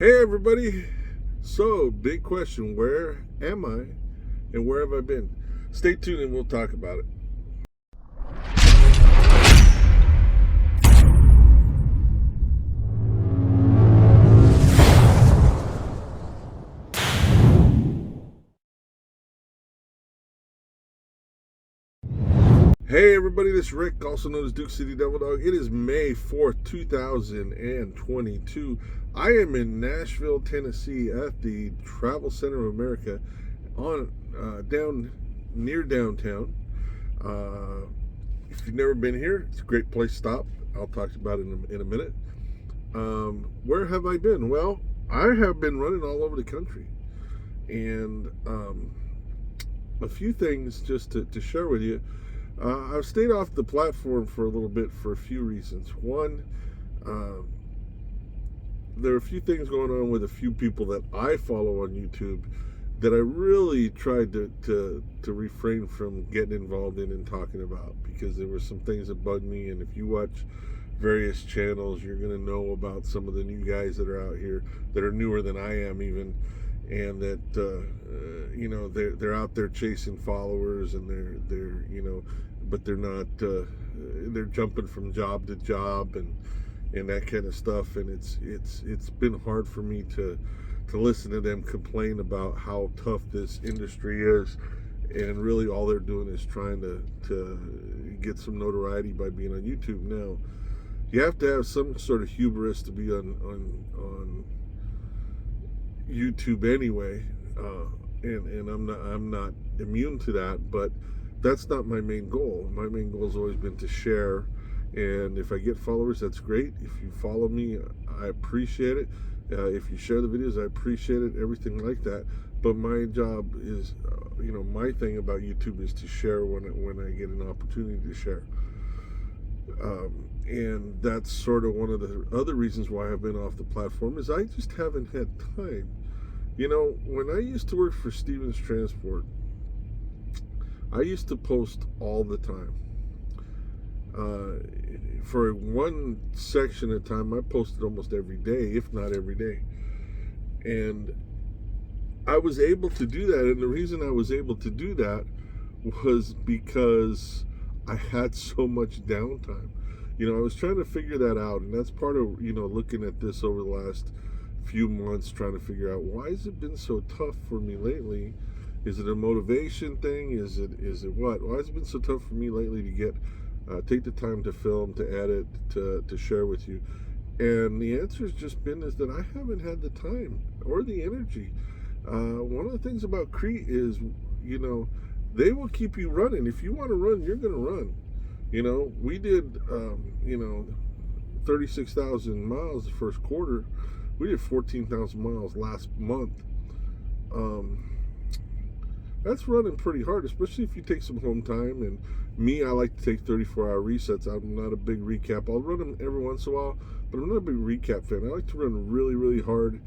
Hey everybody! So, big question, where am I and where have I been? Stay tuned and we'll talk about it. Hey everybody, this is Rick, also known as Duke City Devil Dog. It is May 4th, 2022. I am in Nashville, Tennessee at the Travel Center of America on down near downtown. If you've never been here, it's a great place to stop. I'll talk about it in a minute. Where have I been? Well, I have been running all over the country, and a few things just to share with you. I've stayed off the platform for a little bit for a few reasons. One, uh, there are a few things going on with a few people that I follow on YouTube that I really tried to refrain from getting involved in and talking about, because there were some things that bugged me. And if you watch various channels, you're going to know about some of the new guys that are out here that are newer than I am even, and that they're out there chasing followers, and they're but they're not they're jumping from job to job and that kind of stuff. And it's been hard for me to listen to them complain about how tough this industry is, and really all they're doing is trying to get some notoriety by being on YouTube. Now, you have to have some sort of hubris to be on YouTube anyway, and I'm not immune to that, but that's not my main goal. My main goal has always been to share, and if I get followers, that's great. If you follow me, I appreciate it. If you share the videos, I appreciate it. Everything like that. But my job is, my thing about YouTube is to share when I get an opportunity to share. And that's sort of one of the other reasons why I've been off the platform, is I just haven't had time. When I used to work for Stevens Transport, I used to post all the time. For one section at a time, I posted almost every day, if not every day. And I was able to do that, and the reason I was able to do that was because I had so much downtime. I was trying to figure that out, and that's part of, looking at this over the last few months, trying to figure out, why has it been so tough for me lately? Is it a motivation thing? Is it what? Why has it been so tough for me lately to get take the time to film, to edit, to share with you? And the answer has just been is that I haven't had the time or the energy. One of the things about Crete is, they will keep you running. If you want to run, you're going to run. We did, 36,000 miles the first quarter. We did 14,000 miles last month. That's running pretty hard, especially if you take some home time. And me, I like to take 34-hour resets. I'm not a big recap. I'll run them every once in a while, but I'm not a big recap fan. I like to run really, really hard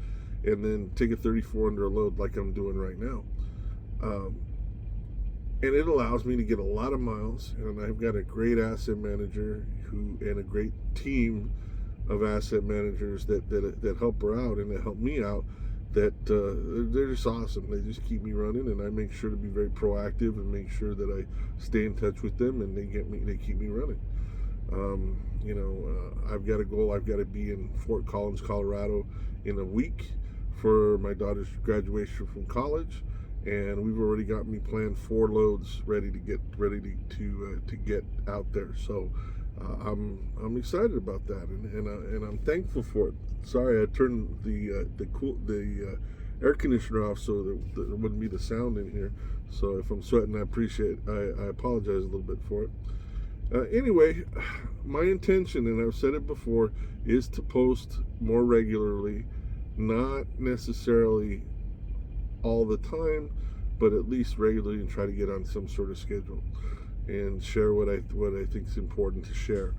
and then take a 34 under a load like I'm doing right now. And it allows me to get a lot of miles, and I've got a great asset manager and a great team of asset managers that help her out and that help me out, that they're just awesome. They just keep me running, and I make sure to be very proactive and make sure that I stay in touch with them, and they keep me running. I've got a goal. I've got to be in Fort Collins, Colorado in a week for my daughter's graduation from college, and we've already got me planned 4 loads ready to get out there. So I'm excited about that, and I'm thankful for it. Sorry, I turned the air conditioner off so that there wouldn't be the sound in here. So if I'm sweating, I apologize a little bit for it. Anyway, my intention, and I've said it before, is to post more regularly, not necessarily all the time, but at least regularly, and try to get on some sort of schedule and share what I think is important to share.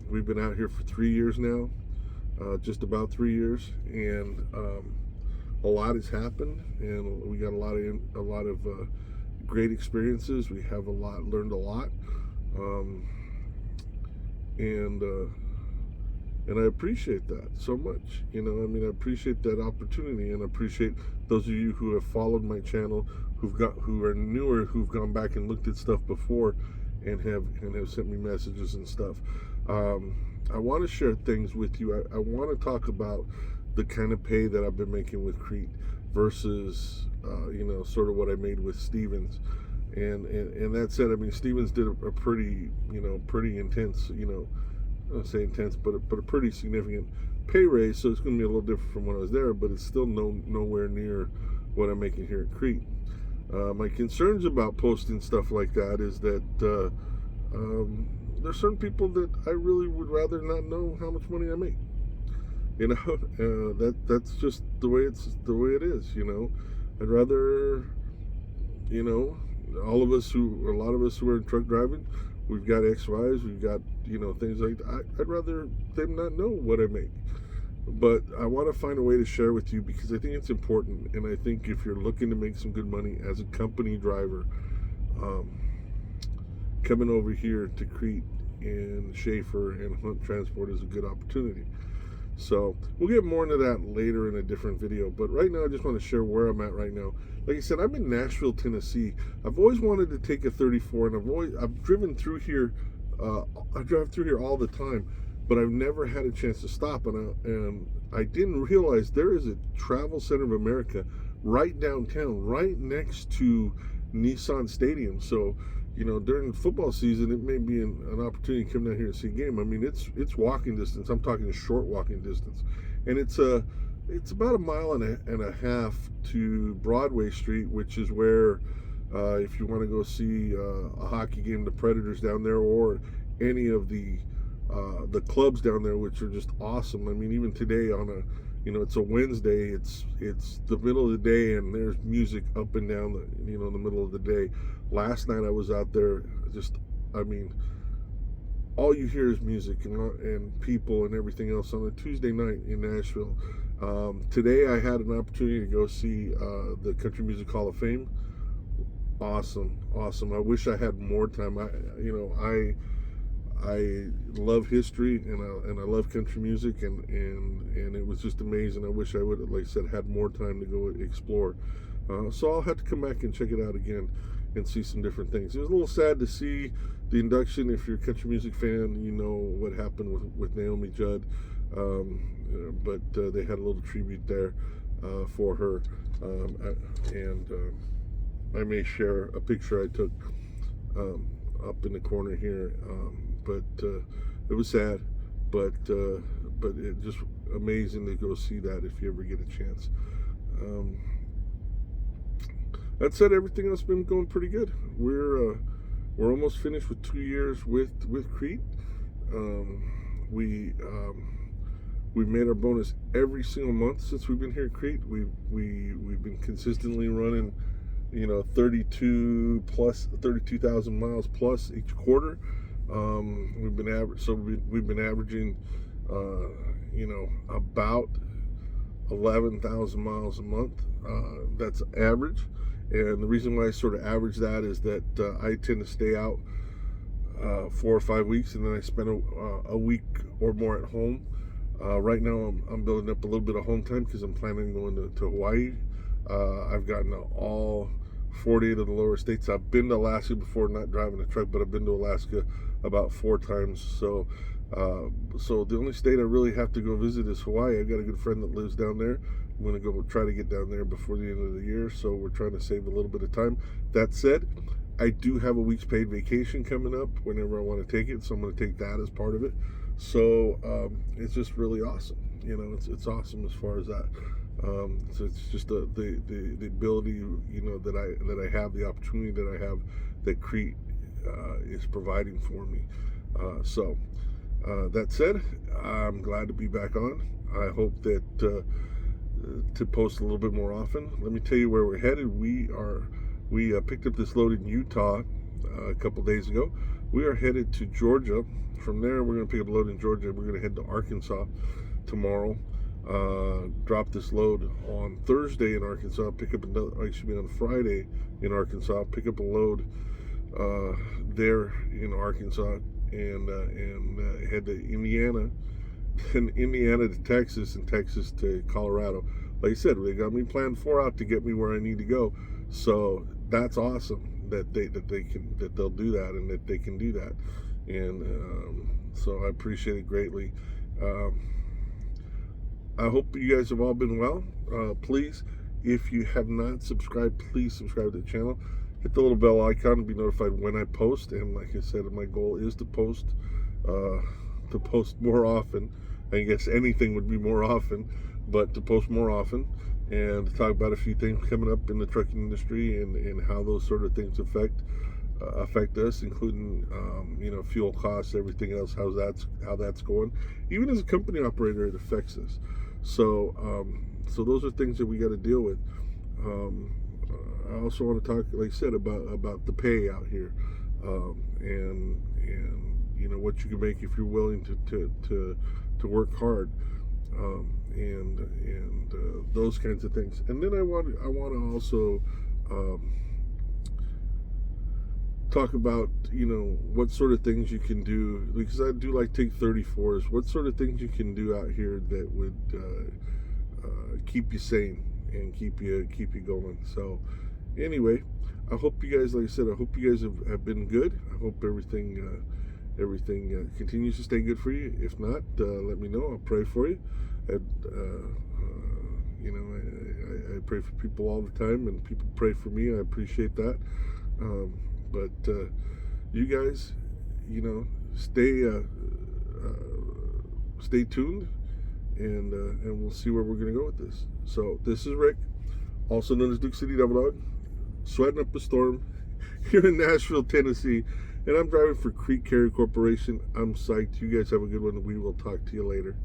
We've been out here for 3 years now, just about 3 years, and a lot has happened, and we got a lot of great experiences. We have learned a lot, and and I appreciate that so much. I mean, I appreciate that opportunity, and I appreciate those of you who have followed my channel, who are newer, who've gone back and looked at stuff before, and have sent me messages and stuff. I want to share things with you. I want to talk about the kind of pay that I've been making with Crete versus sort of what I made with Stevens. And that said, I mean, Stevens did a pretty intense, I don't say intense, but a pretty significant pay raise. So it's going to be a little different from when I was there, but it's still nowhere near what I'm making here at Crete. My concerns about posting stuff like that is that there's certain people that I really would rather not know how much money I make. That's just the way it is. I'd rather, a lot of us who are in truck driving, we've got XYs, we've got things like that. I'd rather them not know what I make. But I want to find a way to share with you because I think it's important, and I think if you're looking to make some good money as a company driver, coming over here to Crete and Shaffer and Hunt Transport is a good opportunity. So we'll get more into that later in a different video. But right now, I just want to share where I'm at right now. Like I said, I'm in Nashville, Tennessee. I've always wanted to take a 34, and I've driven through here. I drive through here all the time, but I've never had a chance to stop. And I didn't realize there is a Travel Center of America right downtown, right next to Nissan Stadium. So during football season, it may be an opportunity to come down here and see a game. I mean, it's walking distance. I'm talking a short walking distance, and it's about a mile and a half to Broadway Street, which is where if you want to go see a hockey game, the Predators down there, or any of the clubs down there, which are just awesome. I mean, even today it's a Wednesday. It's the middle of the day, and there's music up and down the middle of the day. Last night I was out there. All you hear is music and people and everything else on a Tuesday night in Nashville. Today I had an opportunity to go see the Country Music Hall of Fame. Awesome. I wish I had more time. I love history and I love country music, and it was just amazing. I wish I would have, like I said, had more time to go explore. So I'll have to come back and check it out again and see some different things. It was a little sad to see the induction. If you're a country music fan, you know what happened with Naomi Judd. But they had a little tribute there for her. I may share a picture I took up in the corner here. But it was sad, but it just amazing to go see that if you ever get a chance. That said, everything else has been going pretty good. We're almost finished with 2 years with Crete. We've made our bonus every single month since we've been here at Crete. We've been consistently running 32,000 miles plus each quarter. We've been averaging about 11,000 miles a month. That's average, and the reason why I sort of average that is that I tend to stay out 4 or 5 weeks, and then I spend a week or more at home. Right now I'm building up a little bit of home time because I'm planning on going to Hawaii. I've gotten to all 48 of the lower states. I've been to Alaska before, not driving a truck, but I've been to Alaska about 4 times. So the only state I really have to go visit is Hawaii. I got a good friend that lives down there. I'm going to go try to get down there before the end of the year. So we're trying to save a little bit of time. That said, I do have a week's paid vacation coming up whenever I want to take it. So I'm going to take that as part of it. So it's just really awesome. It's awesome as far as that. So it's just the ability, that I have, the opportunity that I have, that Crete is providing for me. So that said, I'm glad to be back on. I hope that to post a little bit more often. Let me tell you where we're headed. We picked up this load in Utah a couple days ago. We are headed to Georgia. From there, we're going to pick up a load in Georgia. We're going to head to Arkansas tomorrow. Drop this load on Thursday in Arkansas, pick up on Friday in Arkansas, pick up a load there in Arkansas, and head to Indiana then Indiana to Texas and Texas to Colorado. Like I said, they got me planned 4 out to get me where I need to go. So that's awesome that they'll do that and that they can do that. And so I appreciate it greatly. I hope you guys have all been well. Please, if you have not subscribed, please subscribe to the channel. Hit the little bell icon to be notified when I post. And like I said, my goal is to post more often. I guess anything would be more often, but to post more often and to talk about a few things coming up in the trucking industry and how those sort of things affect us, including fuel costs, everything else, how that's going. Even as a company operator, it affects us. So those are things that we got to deal with. I also want to talk, like I said, about the pay out here, and what you can make if you're willing to work hard, and those kinds of things. And then I want to also talk about what sort of things you can do, because I do like take 34s. What sort of things you can do out here that would keep you sane and keep you going. So anyway, I hope you guys, like I said, I hope you guys have been good. I hope everything continues to stay good for you. If not, let me know. I'll pray for you. I pray for people all the time, and people pray for me. I appreciate that. But you guys, stay tuned, and we'll see where we're going to go with this. So this is Rick, also known as Duke City Devil Dog, sweating up a storm here in Nashville, Tennessee, and I'm driving for Crete Carrier Corporation. I'm psyched. You guys have a good one. We will talk to you later.